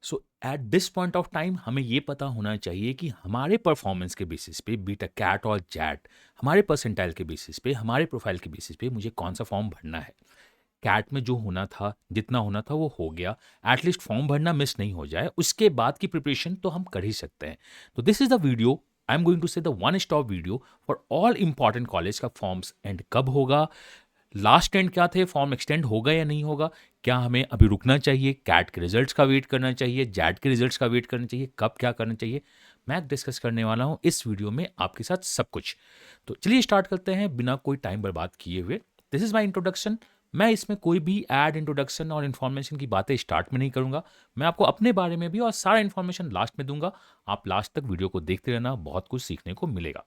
So at this point of time हमें ये पता होना चाहिए कि हमारे परफॉर्मेंस के बेसिस पे, बीट अ कैट और जैट, हमारे परसेंटाइल के बेसिस पे, हमारे प्रोफाइल के बेसिस पे मुझे कौन सा फॉर्म भरना है। कैट में जो होना था, जितना होना था वो हो गया। एटलीस्ट फॉर्म भरना मिस नहीं हो जाए, उसके बाद की प्रिपरेशन तो हम कर ही सकते हैं। तो this is the video, I am going to say the one stop video for all important college का फॉर्म्स एंड कब होगा, लास्ट एंड क्या थे, फॉर्म एक्सटेंड होगा या नहीं होगा, क्या हमें अभी रुकना चाहिए, कैट के रिजल्ट्स का वेट करना चाहिए, जैट के रिजल्ट्स का वेट करना चाहिए, कब क्या करना चाहिए, मैं डिस्कस करने वाला हूँ इस वीडियो में आपके साथ सब कुछ। तो चलिए स्टार्ट करते हैं बिना कोई टाइम बर्बाद किए हुए। This is my introduction. मैं इसमें कोई भी एड, इंट्रोडक्शन और इन्फॉर्मेशन की बातें स्टार्ट में नहीं करूंगा। मैं आपको अपने बारे में भी और सारा इन्फॉर्मेशन लास्ट में दूंगा। आप लास्ट तक वीडियो को देखते रहना, बहुत कुछ सीखने को मिलेगा।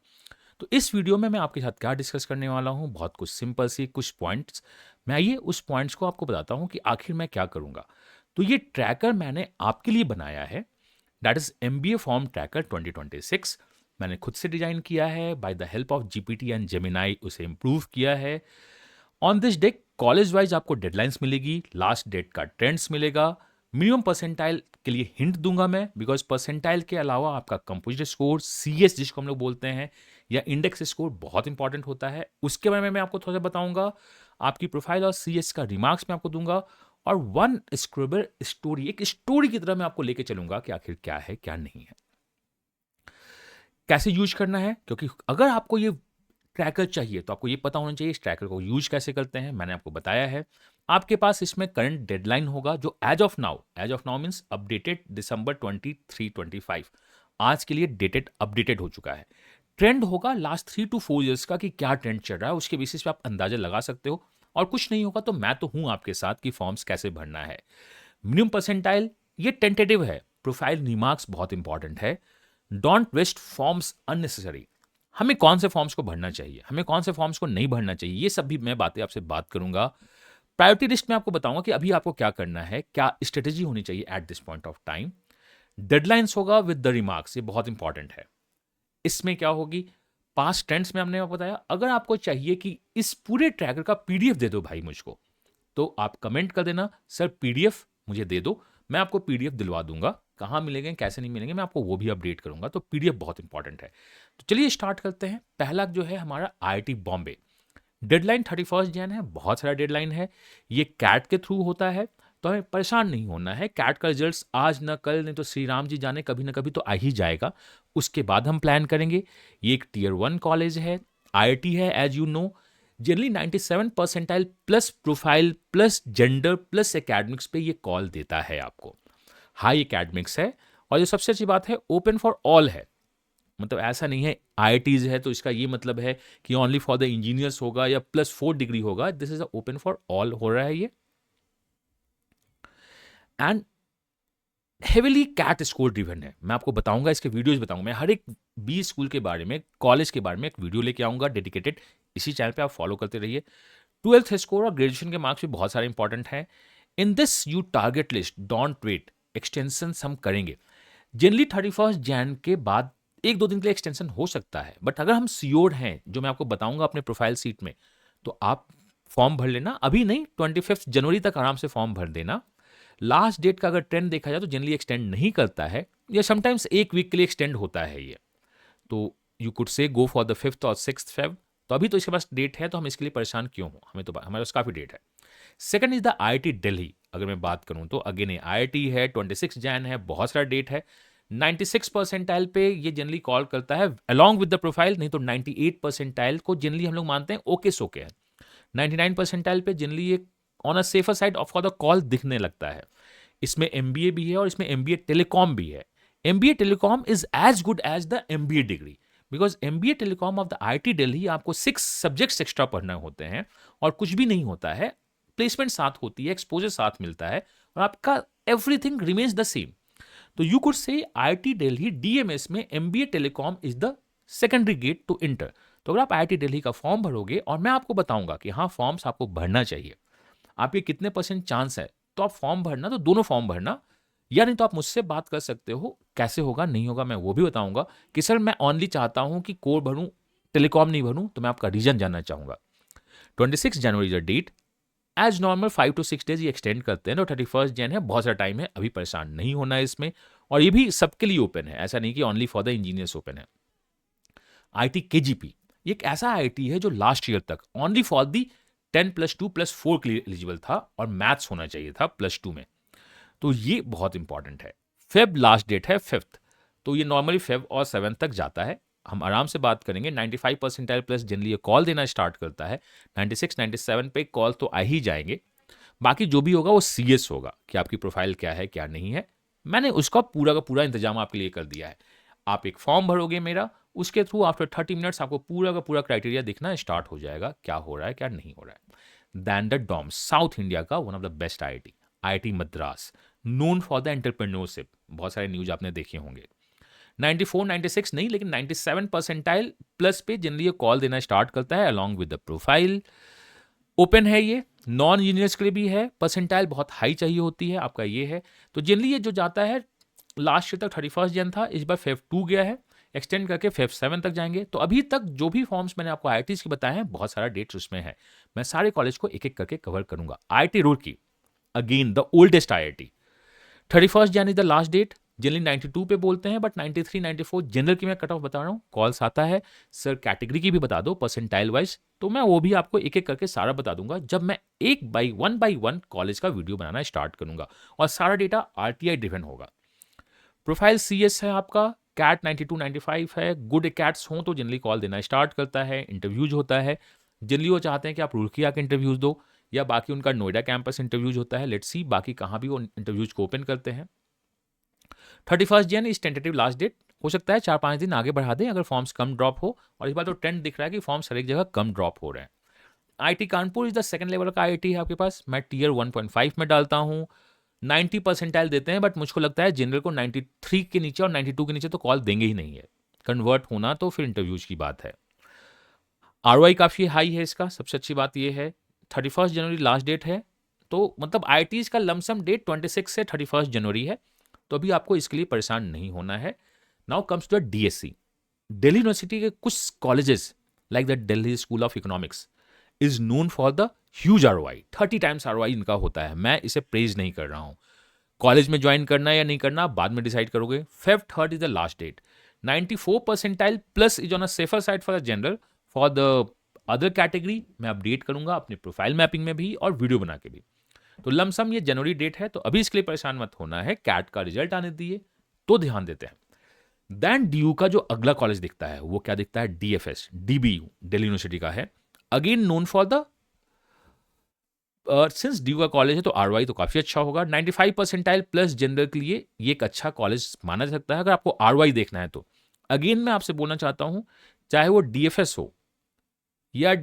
तो इस वीडियो में मैं आपके साथ क्या डिस्कस करने वाला हूँ, बहुत कुछ सिंपल सी कुछ पॉइंट्स। मैं आइए उस पॉइंट्स को आपको बताता हूँ कि आखिर मैं क्या करूँगा। तो ये ट्रैकर मैंने आपके लिए बनाया है, that is MBA form tracker 2026। मैंने खुद से डिजाइन किया है, by the help of GPT and Gemini उसे इम्प्रूव किया है। On this day college wise आपको डेडलाइंस मिलेगी, लास्ट डेट का ट्रेंड्स मिलेगा, मिनिमम परसेंटाइल के लिए हिंट दूंगा मैं, बिकॉज परसेंटाइल के अलावा आपका कंपोजिट स्कोर, CS जिसको हम लोग बोलते हैं, या इंडेक्स स्कोर बहुत इंपॉर्टेंट होता है, उसके बारे में मैं आपको थोड़ा सा बताऊंगा। आपकी प्रोफाइल और CS का रिमार्क्स मैं आपको दूंगा, और वन स्क्रिबर स्टोरी, एक स्टोरी की तरह मैं आपको लेके चलूंगा कि आखिर क्या है क्या नहीं है, कैसे यूज करना है। क्योंकि अगर आपको ये ट्रैकर चाहिए तो आपको ये पता होना चाहिए इस ट्रैकर को यूज कैसे करते हैं। मैंने आपको बताया है। आपके पास इसमें करंट डेडलाइन होगा जो as of now means updated December 23-25, आज के लिए डेटेड अपडेटेड हो चुका है। ट्रेंड होगा लास्ट 3 to 4 ईयर्स का कि क्या ट्रेंड चल रहा है, उसके बेसिस पे आप अंदाजा लगा सकते हो। और कुछ नहीं होगा तो मैं तो हूं आपके साथ कि फॉर्म्स कैसे भरना है। मिनिमम परसेंटाइल ये टेंटेटिव है, प्रोफाइल रिमार्क्स बहुत इंपॉर्टेंट है। Don't waste forms unnecessary. हमें कौन से फॉर्म्स को भरना चाहिए, हमें कौन से फॉर्म्स को नहीं भरना चाहिए, ये सब भी मैं बातें आपसे बात करूंगा। प्रायोरिटी लिस्ट में आपको बताऊंगा कि अभी आपको क्या करना है, क्या स्ट्रेटेजी होनी चाहिए at this point of time. Deadlines होगा विद द रिमार्क्स, ये बहुत इंपॉर्टेंट है। इसमें क्या होगी, पास्ट टेंस में हमने बताया। अगर आपको चाहिए कि इस पूरे ट्रैकर का PDF दे दो भाई मुझको, तो आप कमेंट कर देना सर PDF मुझे दे दो, मैं आपको PDF दिलवा दूंगा। कहाँ मिलेंगे कैसे नहीं मिलेंगे मैं आपको वो भी अपडेट करूंगा। तो PDF बहुत इंपॉर्टेंट है। तो चलिए स्टार्ट करते हैं। पहला जो है हमारा IIT बॉम्बे, डेडलाइन 31 जन है, बहुत सारा डेडलाइन है। ये कैट के थ्रू होता है, तो हमें परेशान नहीं होना है। कैट का रिजल्ट आज ना कल, नहीं तो श्री राम जी जाने कभी ना कभी तो आ ही जाएगा, उसके बाद हम प्लान करेंगे। ये एक Tier 1 कॉलेज है, IIT है as you know. Generally 97 percentile plus profile plus gender plus academics पे ये कॉल देता है आपको। हाई एकेडमिक्स है, और जो सबसे अच्छी बात है ओपन फॉर ऑल है। मतलब ऐसा नहीं है IITs है तो इसका ये मतलब है कि ओनली फॉर द इंजीनियर्स होगा या +4 डिग्री होगा। This is open for all हो रहा है ये। And heavily CAT score driven है। मैं आपको बताऊंगा, इसके वीडियोस बताऊंगा, मैं हर एक बी स्कूल के बारे में, कॉलेज के बारे में एक वीडियो लेके आऊंगा डेडिकेटेड। इसी चैनल पे आप फॉलो करते रहिए। 12th स्कोर और ग्रेजुएशन के मार्क्स भी बहुत सारे इंपॉर्टेंट हैं। In this you target list, don't wait, extension हम करेंगे जनरली 31 जन के बाद। 1-2 दिन के लिए एक्सटेंशन हो सकता है, बट अगर हम सियोर्ड हैं, जो मैं आपको बताऊंगा अपने प्रोफाइल सीट में, तो आप फॉर्म भर लेना। अभी नहीं, 25 जनवरी तक आराम से फॉर्म भर देना। लास्ट डेट का अगर ट्रेंड देखा जाए तो जनरली एक्सटेंड नहीं करता है, या समटाइम्स 1 वीक के लिए एक्सटेंड होता है ये। तो यू कुड से गो फॉर द 5th और 6th Feb। तो अभी तो इसके पास डेट है, तो हम इसके लिए परेशान क्यों हो, हमें तो हमारे पास काफ़ी डेट है। Second is the IIT Delhi. अगर मैं बात करूं तो अगेन IIT है, 26 जन है, बहुत सारा डेट है। 96 परसेंटाइल पे ये जनरली कॉल करता है अलॉन्ग विद द प्रोफाइल, नहीं तो 98 परसेंटाइल को जनरली हम लोग मानते हैं ओके सोके है। 99 परसेंटाइल पे जनरली ये on a safer side of for the call दिखने लगता है। इसमें MBA भी है और इसमें MBA टेलीकॉम भी है। MBA telecom is as good as the MBA degree, because MBA telecom of the IIT Delhi आपको 6 सब्जेक्ट्स एक्स्ट्रा पढ़ना होते हैं, और कुछ भी नहीं होता है। प्लेसमेंट साथ होती है, एक्सपोजर साथ मिलता है, और आपका एवरीथिंग रिमेन्स द सेम। तो you could say IIT Delhi DMS में MBA telecom is the secondary gate to enter. तो अगर आप IIT दिल्ली का फॉर्म भरोगे, और मैं आपको बताऊंगा कि हाँ फॉर्म्स आपको भरना चाहिए, आपके कितने % चांस है, तो आप फॉर्म भरना, तो दोनों फॉर्म भरना। या नहीं तो आप मुझसे बात कर सकते हो, कैसे होगा नहीं होगा मैं वो भी बताऊंगा, कि सर मैं ओनली चाहता हूं कि कोर भरूं, टेलीकॉम नहीं भरूं, तो मैं आपका रीजन जानना चाहूंगा। 26 January is the date. As normal 5 to 6 days ये एक्सटेंड करते हैं। तो 31 जैन है, बहुत सारा टाइम है, अभी परेशान नहीं होना है इसमें। और ये भी सबके लिए ओपन है, ऐसा नहीं कि only for the engineers open है। आईटी केजीपी ये एक ऐसा आईटी है जो लास्ट ईयर तक ओनली फॉर दी 10+2+4 के लिए एलिजिबल था और मैथ्स होना चाहिए था +2 में। तो ये बहुत इंपॉर्टेंट है। फेब लास्ट डेट है 5th, तो ये नॉर्मली फेब और 7 तक जाता है। हम आराम से बात करेंगे। 95 परसेंटाइल प्लस जनरली ये कॉल देना स्टार्ट करता है। 96 97 पे कॉल तो आ ही जाएंगे। बाकी जो भी होगा वो सीएस होगा कि आपकी प्रोफाइल क्या है क्या नहीं है। मैंने उसका पूरा का पूरा इंतजाम आपके लिए कर दिया है। आप एक फॉर्म भरोगे मेरा, उसके थ्रू आफ्टर 30 मिनट्स आपको पूरा का पूरा क्राइटेरिया दिखना स्टार्ट हो जाएगा, क्या हो रहा है क्या नहीं हो रहा है। Then the dome, south India का one of the best IIT Madras, known for the entrepreneurship. बहुत सारे न्यूज आपने देखे होंगे। 94 96 नहीं, लेकिन 97 परसेंटाइल प्लस पे जनरली ये कॉल देना स्टार्ट करता है along with the profile. Open है ये, नॉन इंजीनियर्स के लिए भी है। परसेंटाइल बहुत हाई चाहिए होती है, आपका ये है। तो जनरली ये जो जाता है लास्ट ईयर तक 31 जन था, इस बार फेब 2 गया है, एक्सटेंड करके फेब 7 तक जाएंगे। तो अभी तक जो भी फॉर्म्स मैंने आपको आईआईटीज के बताए हैं, बहुत सारा डेट्स उसमें है। मैं सारे कॉलेज को एक एक करके कवर करूंगा। IIT Roorkee, again the oldest IIT, 31 Jan is the last date. Generally 92 पे बोलते हैं, बट 93 94 जनरल की मैं कट ऑफ बता रहा हूँ। कॉल्स आता है सर कैटेगरी की भी बता दो परसेंटाइल वाइज, तो मैं वो भी आपको एक एक करके सारा बता दूंगा जब मैं वन बाई वन कॉलेज का वीडियो बनाना स्टार्ट करूंगा। और सारा डेटा आरटीआई ड्रिवन होगा। प्रोफाइल सीएस है आपका, कैट 92 95 है। गुड कैट्स हों तो जनरली कॉल देना स्टार्ट करता है, इंटरव्यूज होता है। जनरली वो चाहते हैं कि आप रुड़की आके इंटरव्यूज दो, या बाकी उनका नोएडा कैंपस इंटरव्यूज होता है। लेट्स सी बाकी कहाँ भी वो इंटरव्यूज को ओपन करते हैं। 31 Jan is tentative last date. हो सकता है 4-5 दिन आगे बढ़ा दें अगर फॉर्म्स कम ड्रॉप हो। और इस बार तो ट्रेंड दिख रहा है कि फॉर्म्स हर एक जगह कम ड्रॉप हो रहे हैं। IT Kanpur is the second level का आईटी है आपके पास। मैं टीयर 1.5 में डालता हूँ। 90 परसेंटाइल देते हैं, बट मुझको लगता है जनरल को 93 के नीचे और 92 के नीचे तो कॉल देंगे ही नहीं है। कन्वर्ट होना तो फिर इंटरव्यूज की बात है। आरओआई काफ़ी हाई है इसका, सबसे अच्छी बात यह है। 31 जनवरी लास्ट डेट है, तो मतलब आईटीज का लमसम डेट 26 से 31 जनवरी है। तो अभी आपको इसके लिए परेशान नहीं होना है। Now comes to DSC. Delhi University के कुछ colleges like the Delhi School of Economics is known for the huge ROI. 30 times ROI इनका होता है। मैं इसे प्रेज नहीं कर रहा हूं। कॉलेज में ज्वाइन करना है या नहीं करना बाद में डिसाइड करोगे। Feb 3 is the last date. 94 percentile plus is on a safer side for the general. For the other category मैं अपडेट करूंगा अपने प्रोफाइल मैपिंग में भी और वीडियो बना के भी। तो लमसम ये जनवरी डेट है, तो अभी इसके लिए परेशान मत होना है। कैट का रिजल्ट आने दिए तो ध्यान देते हैं। देन डीयू का जो अगला कॉलेज दिखता है वो क्या दिखता है, डीएफएस, डीबीयू दिल्ली यूनिवर्सिटी का है। Again known for the sins DU का कॉलेज है तो आरवाई तो काफी अच्छा होगा। 95 परसेंटाइल प्लस जनरल के लिए ये एक अच्छा कॉलेज माना जा सकता है अगर आपको आरवाई देखना है तो। अगेन मैं आपसे बोलना चाहता हूं, चाहे वो डीएफएस हो या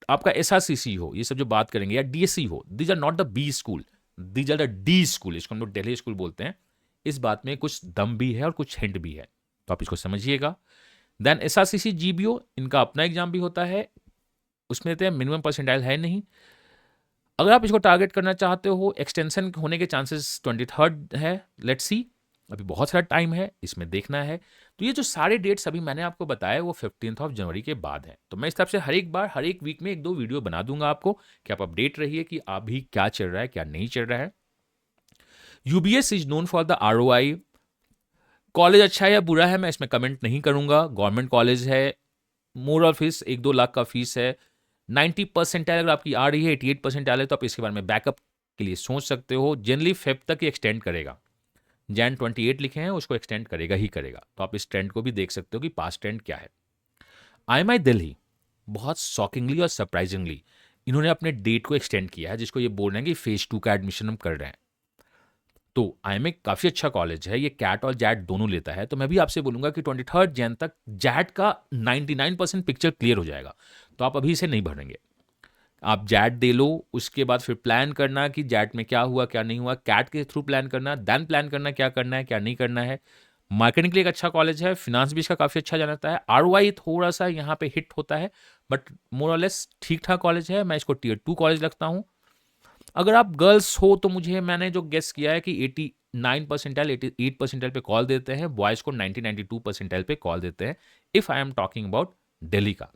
आपका एसआरसीसी हो, ये सब जो बात करेंगे, या डीएससी हो, these are not the B school, these are the D school. इसको हम लोग दिल्ली स्कूल बोलते हैं। इस बात में कुछ दम भी है और कुछ हिंट भी है, तो आप इसको समझिएगा। देन एसआरसीसी जीबीओ, इनका अपना एग्जाम भी होता है, उसमें देते हैं मिनिमम परसेंटाइल है नहीं। अगर आप इसको टारगेट करना चाहते हो, एक्सटेंशन होने के चांसेस 23 है। लेट्स सी, अभी बहुत सारा टाइम है, इसमें देखना है। तो ये जो सारे डेट्स अभी मैंने आपको बताया वो 15 जनवरी के बाद है। तो मैं इस तरफ से हर एक बार हर एक वीक में 1-2 वीडियो बना दूंगा आपको कि आप अपडेट रहिए कि अभी क्या चल रहा है क्या नहीं चल रहा है। UBS is known for the ROI. College अच्छा है या बुरा है मैं इसमें कमेंट नहीं करूंगा। गवर्नमेंट कॉलेज है, मोर और फीस 1-2 लाख का फीस है। 90 परसेंटाइल अगर आपकी आ रही है, 88 परसेंटाइल है, तो आप इसके बारे में बैकअप के लिए सोच सकते हो। जनरली फेब तक ही एक्सटेंड करेगा। जैन 28 लिखे हैं, उसको एक्सटेंड करेगा ही करेगा। तो आप इस ट्रेंड को भी देख सकते हो कि पास्ट ट्रेंड क्या है। आईएमआई दिल्ली बहुत शॉकिंगली और सरप्राइजिंगली इन्होंने अपने डेट को एक्सटेंड किया है, जिसको ये बोल रहे हैं कि फेज 2 का एडमिशन हम कर रहे हैं। तो आईएमआई काफ़ी अच्छा कॉलेज है, ये कैट और जैट दोनों लेता है। तो मैं भी आपसे बोलूंगा कि 23 जैन तक जैट का 99% पिक्चर क्लियर हो जाएगा। तो आप अभी इसे नहीं भरेंगे, आप जैट दे लो, उसके बाद फिर प्लान करना कि जैट में क्या हुआ क्या नहीं हुआ। कैट के थ्रू प्लान करना, देन प्लान करना क्या करना है क्या नहीं करना है। मार्केटिंग के लिए एक अच्छा कॉलेज है, फिनांस भी इसका काफ़ी अच्छा जाता है। आरओआई थोड़ा सा यहाँ पे हिट होता है, बट मोर और लेस ठीक ठाक कॉलेज है। मैं इसको टीयर 2 कॉलेज लगता हूँ। अगर आप गर्ल्स हो तो मैंने जो गेस किया है कि 89 परसेंटाइल 88 परसेंटाइल पे कॉल देते हैं, बॉयज़ को 92 परसेंटाइल पे कॉल देते हैं, if I am talking about Delhi का।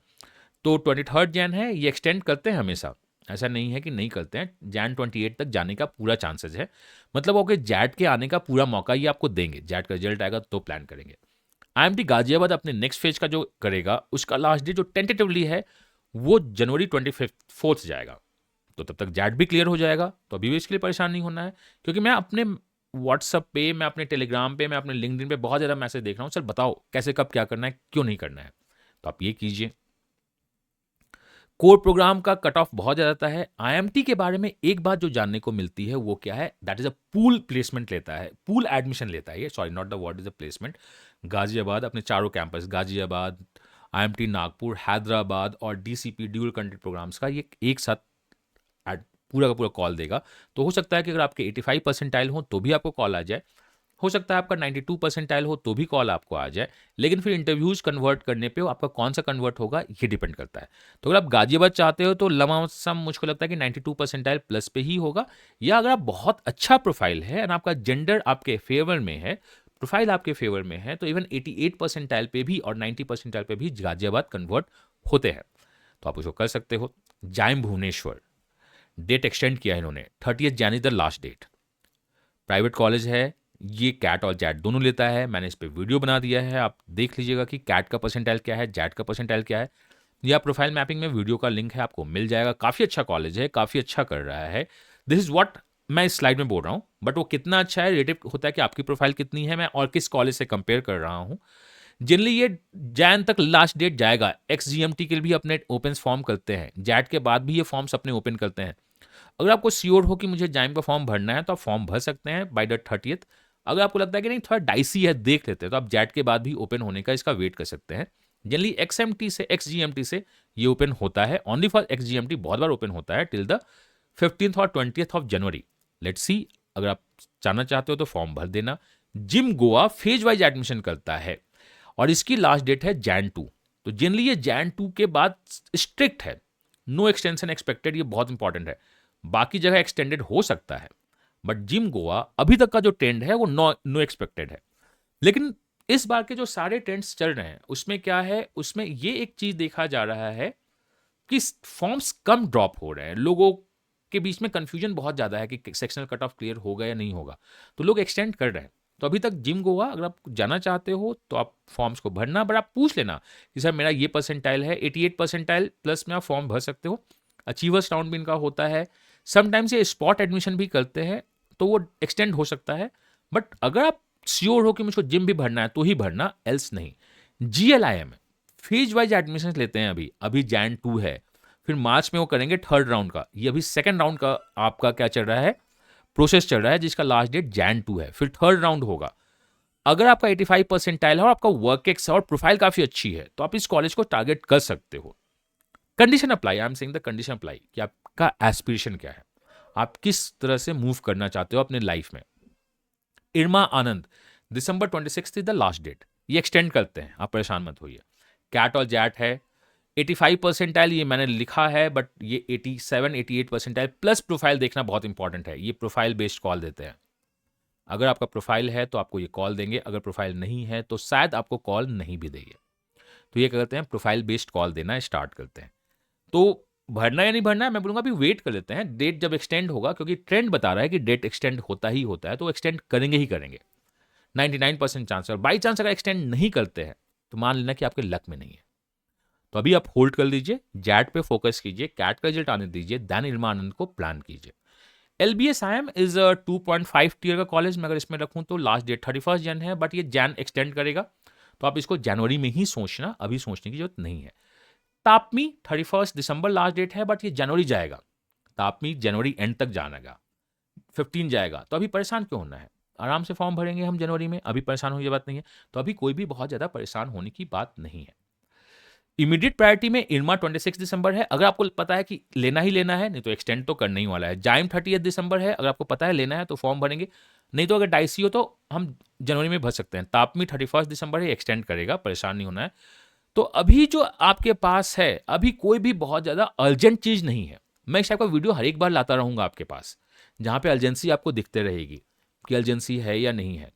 तो 23 जैन है, ये एक्सटेंड करते हैं हमेशा। ऐसा नहीं है कि नहीं करते हैं, जैन 28 तक जाने का पूरा चांसेस है। मतलब ओके, जैट के आने का पूरा मौका ये आपको देंगे, जैट का रिजल्ट आएगा तो प्लान करेंगे। आईएमटी गाजियाबाद अपने नेक्स्ट फेज का जो करेगा उसका लास्ट डेट जो टेंटेटिवली है वो जनवरी 24 जाएगा। तो तब तक जैट भी क्लियर हो जाएगा, तो अभी भी इसके लिए परेशान नहीं होना है, क्योंकि मैं अपने व्हाट्सअप पे, मैं अपने टेलीग्राम पे, मैं अपने लिंक्डइन पे बहुत ज़्यादा मैसेज देख रहा हूँ, सर बताओ कैसे कब क्या करना है, क्यों नहीं करना है। तो आप ये कीजिए। कोर प्रोग्राम का कट ऑफ बहुत ज़्यादा है। आईएमटी के बारे में एक बात जो जानने को मिलती है वो क्या है, that is a pool placement लेता है, पूल एडमिशन लेता है ये, sorry not the word is a placement. Ghaziabad अपने चारों कैंपस, गाजियाबाद, आईएमटी नागपुर, हैदराबाद और डीसीपी ड्यूल कंटेंट प्रोग्राम्स का ये एक साथ पूरा का पूरा कॉल देगा। तो हो सकता है कि अगर आपके 85 परसेंटाइल हो तो भी आपको कॉल आ जाए, हो सकता है आपका 92 परसेंटाइल हो तो भी कॉल आपको आ जाए, लेकिन फिर इंटरव्यूज कन्वर्ट करने पे आपका कौन सा कन्वर्ट होगा ये डिपेंड करता है। तो अगर आप गाजियाबाद चाहते हो तो लमसम मुझको लगता है कि 92 परसेंटाइल प्लस पे ही होगा, या अगर आप बहुत अच्छा प्रोफाइल है और आपका जेंडर आपके फेवर में है, प्रोफाइल आपके फेवर में है, तो इवन 88 परसेंटाइल पे भी और 90 परसेंटाइल पे भी गाजियाबाद कन्वर्ट होते हैं, तो आप उसको कर सकते हो। जाइम भुवनेश्वर डेट एक्सटेंड किया है इन्होंने, 30 January the last date. Private college है, ये कैट और जैट दोनों लेता है, मैंने इस पर वीडियो बना दिया है, आप देख लीजिएगा कि कैट का परसेंटाइल क्या है, जैट का परसेंटाइल क्या है। या प्रोफाइल मैपिंग में वीडियो का लिंक है, आपको मिल जाएगा। काफ़ी अच्छा कॉलेज है, काफ़ी अच्छा कर रहा है। दिस इज़ व्हाट मैं इस स्लाइड में बोल रहा हूँ, बट वो कितना अच्छा है रिलेटिव होता है कि आपकी प्रोफाइल कितनी है, मैं और किस कॉलेज से कंपेयर कर रहा हूँ। जनरली ये जैन तक लास्ट डेट जाएगा। XGMT के लिए भी अपने ओपन फॉर्म करते हैं, जैट के बाद भी ये फॉर्म्स अपने ओपन करते हैं। अगर आपको श्योर हो कि मुझे जाइम का फॉर्म भरना है तो आप फॉर्म भर सकते हैं बाय द 30th। अगर आपको लगता है कि नहीं थोड़ा डाइसी है, देख लेते हैं, तो आप जैट के बाद भी ओपन होने का इसका वेट कर सकते हैं। जनरली XGMT से ये ओपन होता है, ओनली फॉर XGMT बहुत बार ओपन होता है टिल द 15th और 20th of January. Let's see, अगर आप जानना चाहते हो तो फॉर्म भर देना। Gym Goa phase wise admission करता है और इसकी लास्ट डेट है Jan 2। तो जनरली ये Jan 2 के बाद स्ट्रिक्ट है, नो एक्सटेंशन एक्सपेक्टेड, ये बहुत इंपॉर्टेंट है। बाकी जगह एक्सटेंडेड हो सकता है, बट जिम गोवा अभी तक का जो ट्रेंड है वो नो एक्सपेक्टेड है। लेकिन इस बार के जो सारे ट्रेंड्स चल रहे हैं उसमें क्या है, उसमें ये एक चीज देखा जा रहा है कि फॉर्म्स कम ड्रॉप हो रहे हैं, लोगों के बीच में कंफ्यूजन बहुत ज़्यादा है कि सेक्शनल कट ऑफ क्लियर होगा या नहीं होगा, तो लोग एक्सटेंड कर रहे हैं। तो अभी तक जिम गोवा अगर आप जाना चाहते हो तो आप फॉर्म्स को भरना, बट आप पूछ लेना कि सर मेरा ये परसेंटाइल है, 88 परसेंटाइल प्लस में आप फॉर्म भर सकते हो। अचीवर्स राउंड भी इनका होता है, समटाइम्स ये स्पॉट एडमिशन भी करते हैं, तो वो एक्सटेंड हो सकता है। बट अगर आप श्योर हो कि मुझको जिम भी भरना है तो ही भरना, एल्स नहीं। GLIM फेज वाइज एडमिशन लेते हैं, अभी अभी Jan 2 है, फिर मार्च में वो करेंगे थर्ड राउंड का, ये अभी सेकंड राउंड का आपका क्या चल रहा है, प्रोसेस चल रहा है, जिसका लास्ट डेट Jan 2 है, फिर थर्ड राउंड होगा। अगर आपका 85 परसेंटाइल है और आपका वर्क एक्स और प्रोफाइल काफी अच्छी है तो आप इस कॉलेज को टारगेट कर सकते हो। Condition apply, I am saying the condition apply, कि आपका एस्पिरेशन क्या है, आप किस तरह से मूव करना चाहते हो अपने लाइफ में। इरमा आनंद, दिसंबर 26 द लास्ट डेट, ये एक्सटेंड करते हैं, आप परेशान मत होइए। कैट और जैट है, 85 परसेंटाइल ये मैंने लिखा है, बट ये 87 88 परसेंटाइल प्लस प्रोफाइल देखना बहुत इंपॉर्टेंट है, ये प्रोफाइल बेस्ड कॉल देते हैं। अगर आपका प्रोफाइल है तो आपको ये कॉल देंगे, अगर प्रोफाइल नहीं है तो शायद आपको कॉल नहीं भी देंगे। तो ये करते हैं, प्रोफाइल बेस्ड कॉल देना स्टार्ट करते हैं। तो भरना या नहीं भरना है मैं बोलूँगा अभी वेट कर लेते हैं, डेट जब एक्सटेंड होगा, क्योंकि ट्रेंड बता रहा है कि डेट एक्सटेंड होता ही होता है, तो एक्सटेंड करेंगे ही करेंगे, 99% चांस है। और बाई चांस अगर एक्सटेंड नहीं करते हैं तो मान लेना कि आपके लक में नहीं है। तो अभी आप होल्ड कर लीजिए, जैट पे फोकस कीजिए, कैट का रिजल्ट आने दीजिए, देन इरमा आनंद को प्लान कीजिए। LBSIM इज 2.5 टीयर का कॉलेज, मैं अगर इसमें रखूं तो लास्ट डेट 31 जन है, बट ये जैन एक्सटेंड करेगा, तो आप इसको जनवरी में ही सोचना, अभी सोचने की जरूरत नहीं है। तापमी 31 दिसंबर लास्ट डेट है, बट ये जनवरी जाएगा, तापमी जनवरी एंड तक जानेगा, 15 जाएगा, तो अभी परेशान क्यों होना है, आराम से फॉर्म भरेंगे हम जनवरी में, अभी परेशान होने की बात नहीं है। तो अभी कोई भी बहुत ज़्यादा परेशान होने की बात नहीं है। इमीडिएट प्रायोरिटी में इरमा 26 दिसंबर है, अगर आपको पता है कि लेना ही लेना है, नहीं तो एक्सटेंड तो करना ही वाला है। जाइम 30 दिसंबर है, अगर आपको पता है लेना है तो फॉर्म भरेंगे, नहीं तो अगर डाइसी हो तो हम जनवरी में भर सकते हैं। तापमी 31 दिसंबर है, एक्सटेंड करेगा, परेशान नहीं होना है। तो अभी जो आपके पास है, अभी कोई भी बहुत ज़्यादा अर्जेंट चीज़ नहीं है। मैं इस टाइप का वीडियो हर एक बार लाता रहूँगा आपके पास, जहाँ पे अर्जेंसी आपको दिखते रहेगी कि अर्जेंसी है या नहीं है।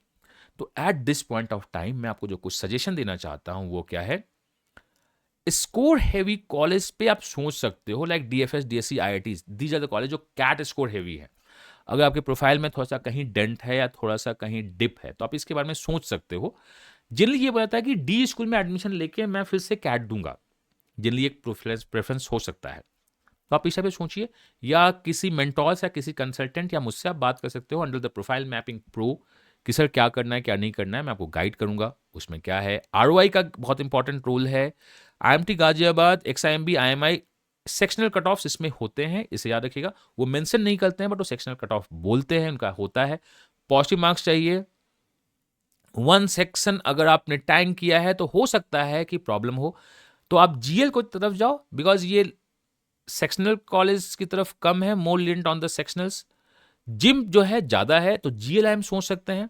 तो at this point of time मैं आपको जो कुछ सजेशन देना चाहता हूँ वो क्या है, स्कोर हैवी कॉलेज पे आप सोच सकते हो, like DFS, DSC, IITs, these are the college जो कैट स्कोर हैवी है। अगर आपके प्रोफाइल में थोड़ा सा कहीं डेंट है या थोड़ा सा कहीं डिप है तो आप इसके बारे में सोच सकते हो। जनरली ये बताता है कि डी स्कूल में एडमिशन लेके मैं फिर से कैट दूंगा, जनरली एक प्रेफरेंस हो सकता है। तो आप इस पे सोचिए, या किसी मेंटोर्स या किसी कंसल्टेंट या मुझसे आप बात कर सकते हो under the profile mapping pro कि सर क्या करना है क्या नहीं करना है, मैं आपको गाइड करूंगा। उसमें क्या है, ROI का बहुत इंपॉर्टेंट रोल है। IMT Ghaziabad, XIMB, IMI sectional cut offs इसमें होते हैं, इसे याद रखिएगा। वो मेंशन नहीं करते हैं बट वो सेक्शनल कट ऑफ बोलते हैं, उनका होता है। पॉजिटिव मार्क्स चाहिए। वन सेक्शन अगर आपने टैंक किया है तो हो सकता है कि प्रॉब्लम हो, तो आप GL को तरफ जाओ, बिकॉज ये सेक्शनल कॉलेज की तरफ कम है, मोर लिंट ऑन द सेक्शनल्स। जिम जो है ज्यादा है तो GLIM सोच सकते हैं।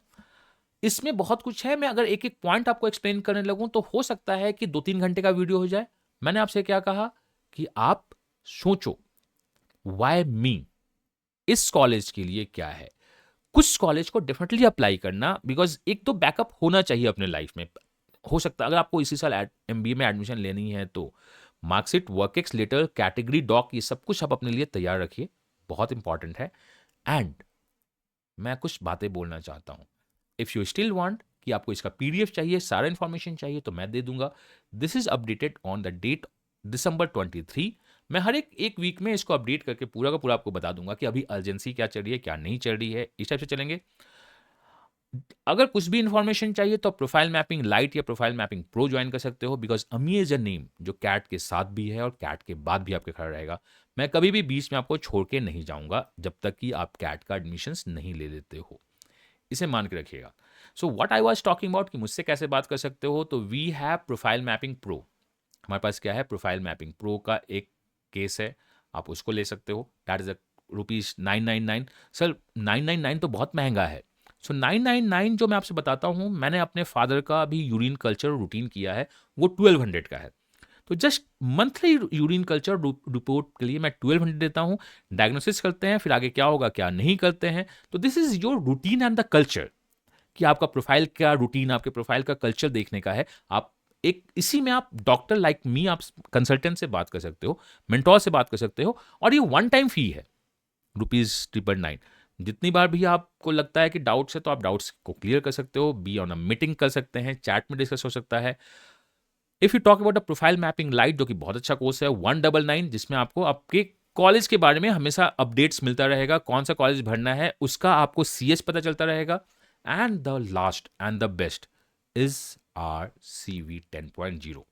इसमें बहुत कुछ है, मैं अगर एक एक पॉइंट आपको एक्सप्लेन करने लगूं तो हो सकता है कि 2-3 घंटे का वीडियो हो जाए। मैंने आपसे क्या कहा कि आप सोचो वाई मी, इस कॉलेज के लिए क्या है। कुछ कॉलेज को डेफिनेटली अप्लाई करना, बिकॉज एक तो बैकअप होना चाहिए अपने लाइफ में। हो सकता है अगर आपको इसी साल MBA में एडमिशन लेनी है तो marksheet, work ex letter, category doc, ये सब कुछ आप अपने लिए तैयार रखिए, बहुत इंपॉर्टेंट है। एंड मैं कुछ बातें बोलना चाहता हूं, इफ यू स्टिल वांट कि आपको इसका PDF चाहिए, सारा इंफॉर्मेशन चाहिए, तो मैं दे दूंगा। This is updated on the date December 23। मैं हर एक वीक में इसको अपडेट करके पूरा का पूरा आपको बता दूंगा कि अभी अर्जेंसी क्या चल रही है क्या नहीं चल रही है, इस टाइप से चलेंगे। अगर कुछ भी इंफॉर्मेशन चाहिए तो प्रोफाइल मैपिंग लाइट या प्रोफाइल मैपिंग प्रो ज्वाइन कर सकते हो, बिकॉज अमी इज अ नेम जो कैट के साथ भी है और कैट के बाद भी आपके खड़ा रहेगा। मैं कभी भी बीच में आपको छोड़ के नहीं जाऊंगा जब तक कि आप कैट का एडमिशन नहीं ले लेते हो, इसे मान के रखिएगा। So what I was talking about कि मुझसे कैसे बात कर सकते हो, तो we have profile mapping pro. हमारे पास क्या है, प्रोफाइल मैपिंग प्रो का एक केस है, आप उसको ले सकते हो। That is a ₹999। सर 999 तो बहुत महंगा है। सो 999 जो मैं आपसे बताता हूँ, मैंने अपने फादर का अभी यूरिन कल्चर रूटीन किया है, वो 1200 का है। तो just monthly urine culture report के लिए मैं 1200 देता हूँ। डायग्नोसिस करते हैं, फिर आगे क्या होगा क्या नहीं करते हैं। तो this is your routine and the culture, कि आपका प्रोफाइल क्या रूटीन, आपके प्रोफाइल का कल्चर देखने का है। आप एक इसी में आप डॉक्टर लाइक मी, आप कंसल्टेंट से बात कर सकते हो, मेंटोर से बात कर सकते हो, और ये वन टाइम फी है ₹999। जितनी बार भी आपको लगता है कि डाउट्स है तो आप डाउट्स को क्लियर कर सकते हो, बी ऑन अ मीटिंग कर सकते हैं, चैट में डिस्कस हो सकता है। If you talk about a profile mapping light, जो कि बहुत अच्छा कोर्स है, 199, जिसमें आपको आपके कॉलेज के बारे में हमेशा अपडेट्स मिलता रहेगा, कौन सा कॉलेज भरना है उसका आपको CS पता चलता रहेगा। And the last and the best is our CV 10.0।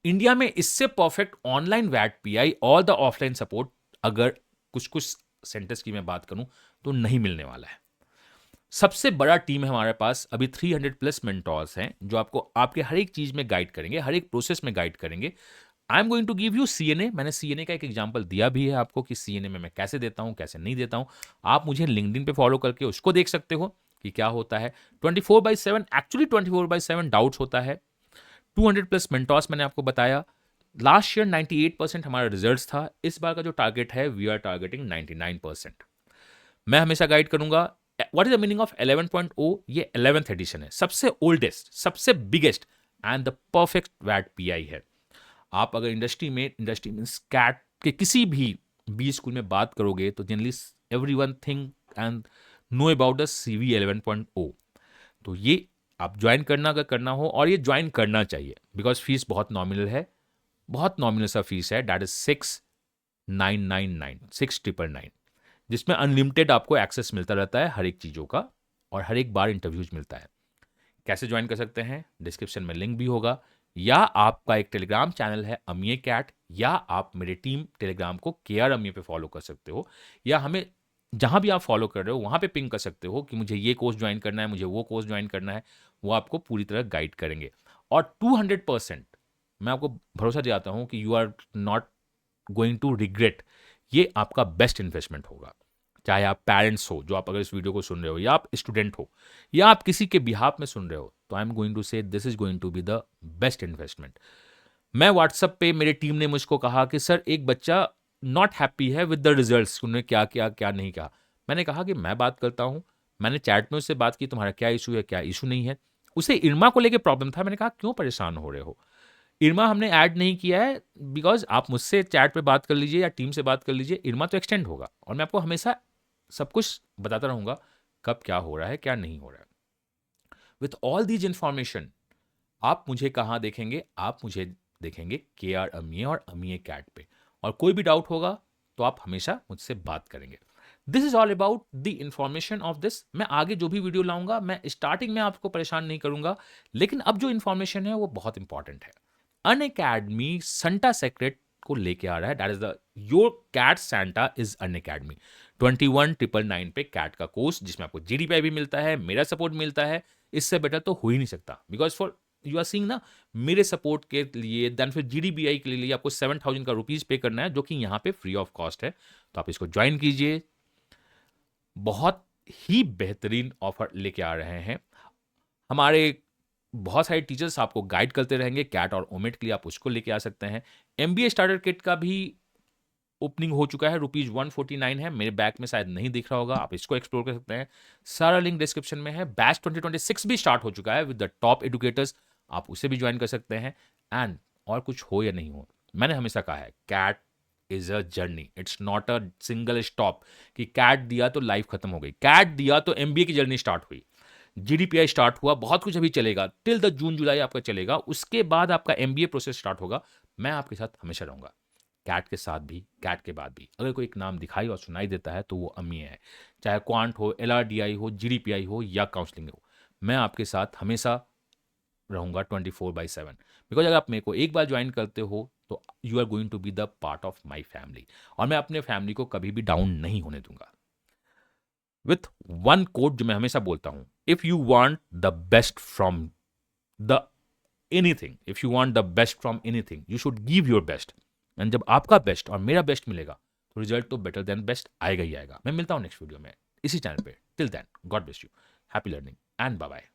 India में इससे परफेक्ट ऑनलाइन वैट PI और द ऑफलाइन सपोर्ट, अगर कुछ कुछ सेंटर्स की मैं बात करूं तो नहीं मिलने वाला है। सबसे बड़ा टीम है हमारे पास, अभी 300+ मेंटोर्स हैं जो आपको आपके हर एक चीज में गाइड करेंगे, हर एक प्रोसेस में गाइड करेंगे। I am going to give you CNA। मैंने CNA का एक एग्जांपल दिया भी है आपको कि CNA में मैं कैसे देता हूं कैसे नहीं देता हूं। आप मुझे लिंक्डइन पे फॉलो करके उसको देख सकते हो कि क्या होता है। 24/7, एक्चुअली 24/7 डाउट्स होता है। 200+ मेंटोर्स मैंने आपको बताया। लास्ट ईयर 98% हमारा रिजल्ट था, इस बार का जो टारगेट है वी आर टारगेटिंग 99%। मैं हमेशा गाइड करूंगा। What is the meaning of 11.0? ये 11th एडिशन है, सबसे ओल्डेस्ट, सबसे बिगेस्ट एंड द परफेक्ट वैट PI है। आप अगर इंडस्ट्री में कैट के किसी भी बी स्कूल में बात करोगे तो generally everyone think and know about the CV 11.0। तो ये आप ज्वाइन करना अगर करना हो, और ये ज्वाइन करना चाहिए, बिकॉज फीस बहुत नॉमिनल है, बहुत नॉमिनल सा फीस है। दैट इज 6,999, जिसमें अनलिमिटेड आपको एक्सेस मिलता रहता है हर एक चीज़ों का, और हर एक बार इंटरव्यूज मिलता है। कैसे ज्वाइन कर सकते हैं, डिस्क्रिप्शन में लिंक भी होगा, या आपका एक टेलीग्राम चैनल है अमीय कैट, या आप मेरे टीम टेलीग्राम को KR अमीय पे फॉलो कर सकते हो, या हमें जहां भी आप फॉलो कर रहे हो वहां पे पिंग कर सकते हो कि मुझे ये कोर्स ज्वाइन करना है, मुझे वो कोर्स ज्वाइन करना है। वो आपको पूरी तरह गाइड करेंगे। और 200% मैं आपको भरोसा दिलाता हूं कि you are not going to regret. ये आपका बेस्ट इन्वेस्टमेंट होगा। चाहे आप पेरेंट्स हो, जो आप अगर इस वीडियो को सुन रहे हो, या आप स्टूडेंट हो, या आप किसी के बिहाफ में सुन रहे हो, तो I am going to say this is going to be the best investment. मैं व्हाट्सएप पे मेरी टीम ने मुझको कहा कि सर एक बच्चा नॉट हैप्पी है विद द रिजल्ट्स, उन्होंने क्या किया क्या नहीं कहा। मैंने कहा कि मैं बात करता हूँ, मैंने चैट में उससे बात की, तुम्हारा क्या इशू है क्या इशू नहीं है। उसे इरमा को लेकर प्रॉब्लम था, मैंने कहा क्यों परेशान हो रहे हो, इरमा हमने ऐड नहीं किया है बिकॉज आप मुझसे चैट पे बात कर लीजिए या टीम से बात कर लीजिए, इरमा तो एक्सटेंड होगा और मैं आपको हमेशा सब कुछ बताता रहूंगा कब क्या हो रहा है क्या नहीं हो रहा है। विथ ऑल दीज इंफॉर्मेशन आप मुझे कहाँ देखेंगे, आप मुझे देखेंगे के आर अमीय और अमीय कैट पे, और कोई भी डाउट होगा तो आप हमेशा मुझसे बात करेंगे। This is all about the information of this. मैं आगे जो भी वीडियो लाऊंगा मैं स्टार्टिंग में आपको परेशान नहीं करूंगा, लेकिन अब जो इंफॉर्मेशन है वो बहुत इंपॉर्टेंट है। अन अकेडमी संटा सेक्रेट को लेके आ रहा है, that is the your CAT Santa is Unacademy 21,999 पे कैट का कोर्स, जिसमें आपको जीडीपीआई भी मिलता है, मेरा सपोर्ट मिलता है। इससे बेटर तो हो ही नहीं सकता, because for you are seeing ना, मेरे सपोर्ट के लिए देन फिर जीडीबीआई के लिए आपको 7,000 का रुपीज पे करना है, जो कि यहाँ पे फ्री ऑफ कॉस्ट है। तो आप इसको ज्वाइन कीजिए, बहुत ही बेहतरीन ऑफर लेके आ रहे हैं। हमारे बहुत सारे टीचर्स आपको गाइड करते रहेंगे, कैट और ओमेट के लिए आप उसको लेके आ सकते हैं। एमबीए स्टार्टर किट का भी ओपनिंग हो चुका है, ₹149 है, मेरे बैक में शायद नहीं दिख रहा होगा, आप इसको एक्सप्लोर कर सकते हैं। सारा लिंक डिस्क्रिप्शन में है। बैच 2026 भी स्टार्ट हो चुका है विद द टॉप एडुकेटर्स, आप उसे भी ज्वाइन कर सकते हैं। एंड और कुछ हो या नहीं हो, मैंने हमेशा कहा है CAT is a journey, it's not a single stop कि कैट दिया तो लाइफ खत्म हो गई। कैट दिया तो एमबीए की जर्नी स्टार्ट हुई, जीडीपीआई स्टार्ट हुआ, बहुत कुछ अभी चलेगा टिल द जून जुलाई आपका चलेगा, उसके बाद आपका एमबीए प्रोसेस स्टार्ट होगा। मैं आपके साथ हमेशा रहूंगा, कैट के साथ भी कैट के बाद भी। अगर कोई एक नाम दिखाई और सुनाई देता है तो वो अमीय है, चाहे क्वांट हो, एलआरडीआई हो, जीडीपीआई हो या काउंसलिंग हो, मैं आपके साथ हमेशा रहूंगा 24/7। बिकॉज अगर आप मेरे को एक बार ज्वाइन करते हो तो you are going to be the part of my family, और मैं अपने फैमिली को कभी भी डाउन नहीं होने दूंगा। विथ वन कोड जो मैं हमेशा बोलता हूं, if you want the best from the anything, if you want the best from anything, you should give your best. And जब आपका बेस्ट और मेरा बेस्ट मिलेगा तो रिजल्ट तो बेटर देन बेस्ट आएगा ही आएगा। मैं मिलता हूं नेक्स्ट वीडियो में इसी चैनल पे। Till then, God bless you, happy learning and bye bye.